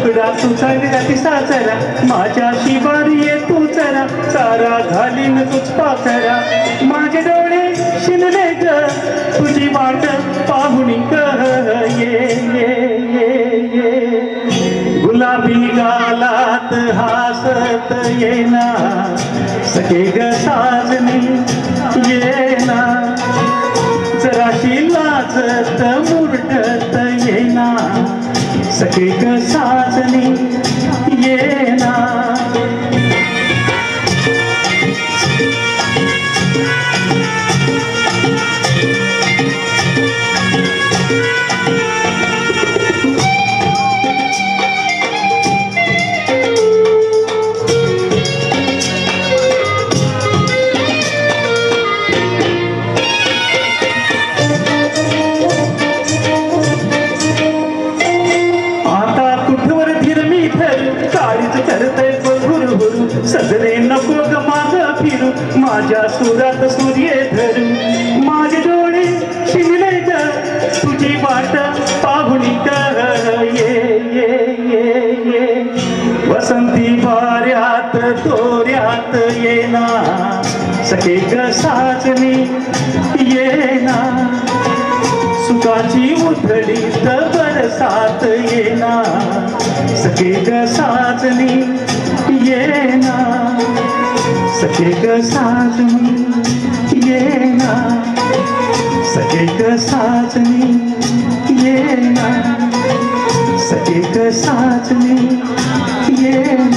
तुकडा तुझा विराती साजरा माझ्या शिवारी ये तू जरा सारा घालीन तुझ पाखरा माझे डोळे शिनले ग तुझी वाट पाहुणी ग ये गुलाबी गालात हासत येना सखे ग साजनी येना जराशी लाजत मुरटत येना सखे ग साजनी येना सजरे नको ग माग फिरू माझ्या सुरात सूर्य धरू माझे डोळे शिनले ग तुझी वाट पाहुणी ग ये वसंती वाऱ्यात तोऱ्यात येना सखे ग साजनी येना सुखाची उधळीत बरसात येना सखे ग साजनी येना सखे ग साजनी येना सखे ग साजनी येना सखे ग साजनी येना